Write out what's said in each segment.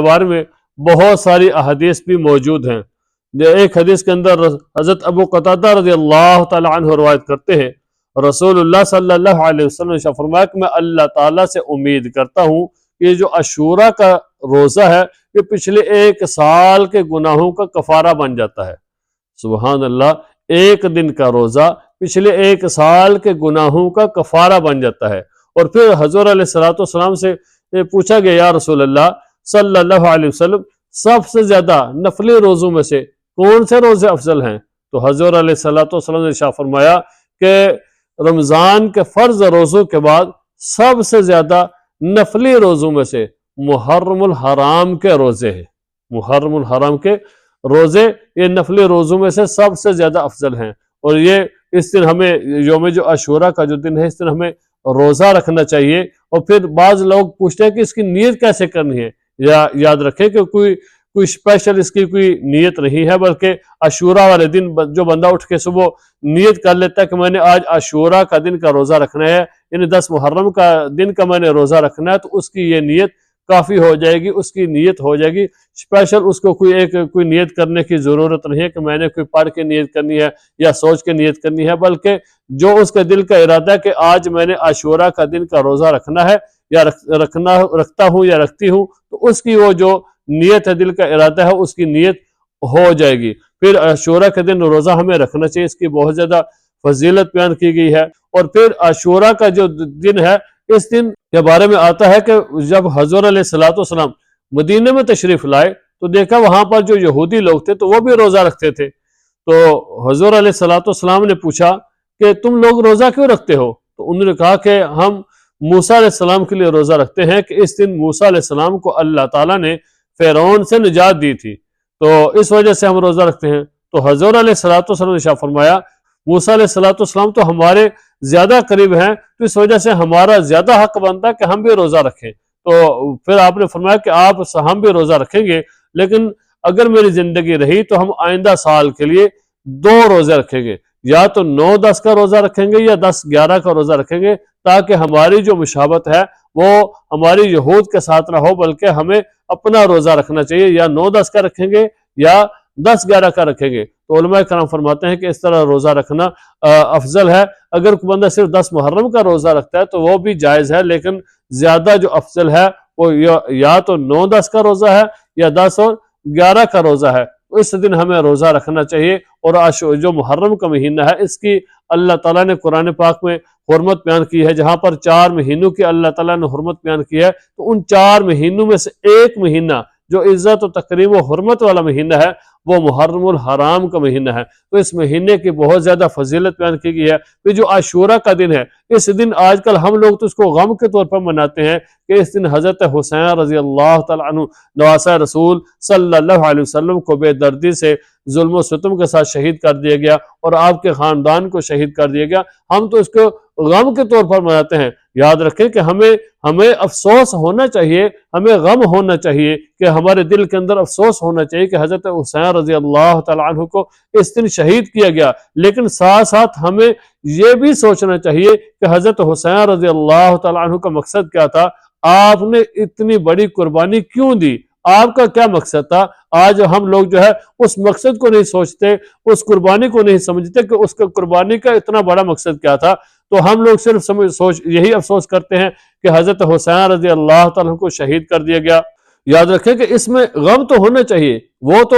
بارے میں بہت ساری احادیث بھی موجود ہیں۔ ایک حدیث کے اندر حضرت ابو قتادہ رضی اللہ تعالی عنہ روایت کرتے ہیں، رسول اللہ صلی اللہ علیہ وسلم نے فرمایا کہ میں اللہ تعالیٰ سے امید کرتا ہوں کہ یہ جو عاشوراء کا روزہ ہے یہ پچھلے 1 سال کے گناہوں کا کفارہ بن جاتا ہے۔ سبحان اللہ، 1 دن کا روزہ پچھلے 1 سال کے گناہوں کا کفارہ بن جاتا ہے۔ اور پھر حضور علیہ السلام سے پوچھا گیا، یا رسول اللہ صلی اللہ علیہ وسلم، سب سے زیادہ نفلی روزوں میں سے کون سے روزے افضل ہیں؟ تو حضور علیہ السلام نے ارشاد فرمایا کہ رمضان کے فرض روزوں کے بعد سب سے زیادہ نفلی روزوں میں سے محرم الحرام کے روزے ہیں۔ محرم الحرام کے روزے یہ نفلی روزوں میں سے سب سے زیادہ افضل ہیں۔ اور یہ اس دن ہمیں یوم جو عاشوراء کا جو دن ہے اس دن ہمیں روزہ رکھنا چاہیے۔ اور پھر بعض لوگ پوچھتے ہیں کہ اس کی نیت کیسے کرنی ہے۔ یاد رکھیں کہ کوئی اسپیشل اس کی کوئی نیت نہیں ہے، بلکہ عاشوراء والے دن جو بندہ اٹھ کے صبح نیت کر لیتا ہے کہ میں نے آج عاشوراء کا دن کا روزہ رکھنا ہے، یعنی 10 محرم کا دن کا میں نے روزہ رکھنا ہے، تو اس کی یہ نیت کافی ہو جائے گی، اس کی نیت ہو جائے گی۔ اسپیشل اس کو کوئی نیت کرنے کی ضرورت نہیں ہے کہ میں نے کوئی پڑھ کے نیت کرنی ہے یا سوچ کے نیت کرنی ہے، بلکہ جو اس کے دل کا ارادہ ہے کہ آج میں نے عاشوراء کا دن کا روزہ رکھنا ہے یا رکھتا ہوں یا رکھتی ہوں، تو اس کی وہ جو نیت ہے، دل کا ارادہ ہے، اس کی نیت ہو جائے گی۔ پھر عاشوراء کے دن روزہ ہمیں رکھنا چاہیے، اس کی بہت زیادہ فضیلت بیان کی گئی ہے۔ اور پھر عاشوراء کا جو دن ہے اس دن کے بارے میں آتا ہے کہ جب حضور علیہ السلام مدینے میں تشریف لائے تو دیکھا وہاں پر جو یہودی لوگ تھے تو وہ بھی روزہ رکھتے تھے۔ تو حضور علیہ السلام نے پوچھا کہ تم لوگ روزہ کیوں رکھتے ہو؟ تو انہوں نے کہا کہ ہم موسیٰ علیہ السلام کے لیے روزہ رکھتے ہیں کہ اس دن موسیٰ علیہ السلام کو اللہ تعالیٰ نے فرعون سے نجات دی تھی، تو اس وجہ سے ہم روزہ رکھتے ہیں۔ تو حضور علیہ السلام نے ارشاد فرمایا موسیٰ علیہ السلام تو ہمارے زیادہ قریب ہیں، تو اس وجہ سے ہمارا زیادہ حق بنتا ہے کہ ہم بھی روزہ رکھیں۔ تو پھر آپ نے فرمایا کہ ہم بھی روزہ رکھیں گے، لیکن اگر میری زندگی رہی تو ہم آئندہ سال کے لیے 2 روزے رکھیں گے، یا تو 9-10 کا روزہ رکھیں گے یا 10-11 کا روزہ رکھیں گے، تاکہ ہماری جو مشابہت ہے وہ ہماری یہود کے ساتھ نہ ہو، بلکہ ہمیں اپنا روزہ رکھنا چاہیے، یا 9-10 کا رکھیں گے یا 10-11 کا رکھیں گے۔ تو علماء کرام فرماتے ہیں کہ اس طرح روزہ رکھنا افضل ہے۔ اگر کوئی بندہ صرف 10 محرم کا روزہ رکھتا ہے تو وہ بھی جائز ہے، لیکن زیادہ جو افضل ہے وہ یا تو 9-10 کا روزہ ہے یا 10 اور 11 کا روزہ ہے۔ اس دن ہمیں روزہ رکھنا چاہیے۔ اور جو محرم کا مہینہ ہے اس کی اللہ تعالیٰ نے قرآن پاک میں حرمت بیان کی ہے، جہاں پر 4 مہینوں کی اللہ تعالیٰ نے حرمت بیان کی ہے، تو ان 4 مہینوں میں سے ایک مہینہ جو عزت و تکریم و حرمت والا مہینہ ہے وہ محرم الحرام کا مہینہ ہے۔ تو اس مہینے کی بہت زیادہ فضیلت بیان کی گئی ہے۔ پھر جو عاشوراء کا دن ہے، اس دن آج کل ہم لوگ تو اس کو غم کے طور پر مناتے ہیں کہ اس دن حضرت حسین رضی اللہ تعالیٰ عنہ نواسہ رسول صلی اللہ علیہ وسلم کو بے دردی سے ظلم و ستم کے ساتھ شہید کر دیا گیا اور آپ کے خاندان کو شہید کر دیا گیا۔ ہم تو اس کو غم کے طور پر مناتے ہیں۔ یاد رکھیں کہ ہمیں افسوس ہونا چاہیے، ہمیں غم ہونا چاہیے، کہ ہمارے دل کے اندر افسوس ہونا چاہیے کہ حضرت حسین رضی اللہ تعالیٰ عنہ کو اس دن شہید کیا گیا، لیکن ساتھ ساتھ ہمیں یہ بھی سوچنا چاہیے کہ حضرت حسین رضی اللہ تعالیٰ عنہ کا مقصد کیا تھا، آپ نے اتنی بڑی قربانی کیوں دی، آپ کا کیا مقصد تھا۔ آج ہم لوگ جو ہے اس مقصد کو نہیں سوچتے، اس قربانی کو نہیں سمجھتے کہ اس کا قربانی کا اتنا بڑا مقصد کیا تھا۔ تو ہم لوگ صرف یہی افسوس کرتے ہیں کہ حضرت حسین رضی اللہ تعالیٰ کو شہید کر دیا گیا۔ یاد رکھیں کہ اس میں غم تو ہونا چاہیے، وہ تو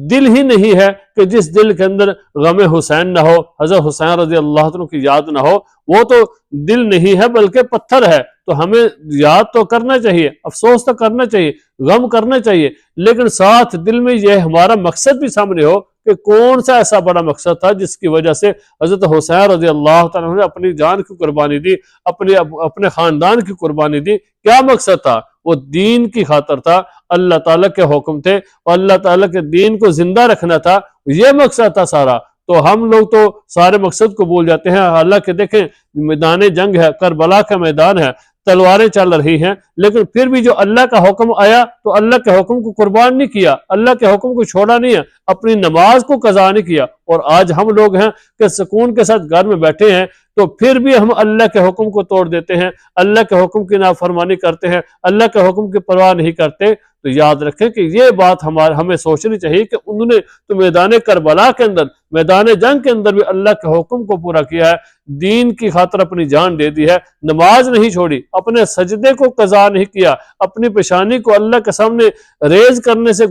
دل ہی نہیں ہے کہ جس دل کے اندر غم حسین نہ ہو، حضرت حسین رضی اللہ عنہ کی یاد نہ ہو، وہ تو دل نہیں ہے بلکہ پتھر ہے۔ تو ہمیں یاد تو کرنا چاہیے، افسوس تو کرنا چاہیے، غم کرنا چاہیے، لیکن ساتھ دل میں یہ ہمارا مقصد بھی سامنے ہو کہ کون سا ایسا بڑا مقصد تھا جس کی وجہ سے حضرت حسین رضی اللہ تعالیٰ نے اپنی جان کی قربانی دی، اپنے خاندان کی قربانی دی۔ کیا مقصد تھا؟ وہ دین کی خاطر تھا، اللہ تعالیٰ کے حکم تھے اور اللہ تعالیٰ کے دین کو زندہ رکھنا تھا، یہ مقصد تھا سارا۔ تو ہم لوگ تو سارے مقصد کو بھول جاتے ہیں۔ حالانکہ دیکھیں میدان جنگ ہے، کربلا کا میدان ہے، تلواریں چل رہی ہیں، لیکن پھر بھی جو اللہ کا حکم آیا تو اللہ کے حکم کو قربان نہیں کیا، اللہ کے حکم کو چھوڑا نہیں ہے، اپنی نماز کو قضا نہیں کیا۔ اور آج ہم لوگ ہیں کہ سکون کے ساتھ گھر میں بیٹھے ہیں تو پھر بھی ہم اللہ کے حکم کو توڑ دیتے ہیں، اللہ کے حکم کی نافرمانی کرتے ہیں، اللہ کے حکم کی پرواہ نہیں کرتے۔ تو تو یاد رکھیں کہ یہ بات ہمیں سوچنی چاہیے کہ انہوں نے تو میدان کربلا کے اندر، میدان جنگ کے اندر بھی اللہ کے حکم کو پورا کیا ہے، دین کی خاطر اپنی جان دے دی ہے، نماز نہیں چھوڑی، اپنے سجدے کو قضا نہیں کیا، اپنی پیشانی کو اللہ کے سامنے ریز کرنے سے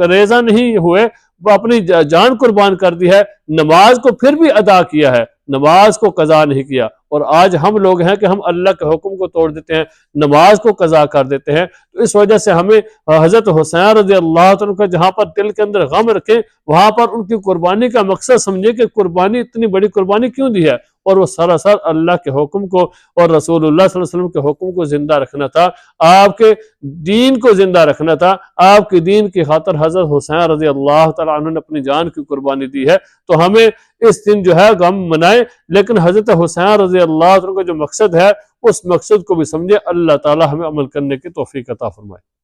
ریزہ نہیں ہوئے، وہ اپنی جان قربان کر دی ہے، نماز کو پھر بھی ادا کیا ہے، نماز کو قضا نہیں کیا۔ اور آج ہم لوگ ہیں کہ ہم اللہ کے حکم کو توڑ دیتے ہیں، نماز کو قضا کر دیتے ہیں۔ تو اس وجہ سے ہمیں حضرت حسین رضی اللہ عنہ کا جہاں پر دل کے اندر غم رکھیں، وہاں پر ان کی قربانی کا مقصد سمجھے کہ قربانی، اتنی بڑی قربانی کیوں دی ہے، اور وہ سراسر اللہ کے حکم کو اور رسول اللہ صلی اللہ علیہ وسلم کے حکم کو زندہ رکھنا تھا، آپ کے دین کو زندہ رکھنا تھا، آپ کے دین کی خاطر حضرت حسین رضی اللہ تعالیٰ عنہ نے اپنی جان کی قربانی دی ہے۔ تو ہمیں اس دن جو ہے غم منائے، لیکن حضرت حسین رضی اللہ عنہ کا جو مقصد ہے اس مقصد کو بھی سمجھے۔ اللہ تعالیٰ ہمیں عمل کرنے کی توفیق عطا فرمائے۔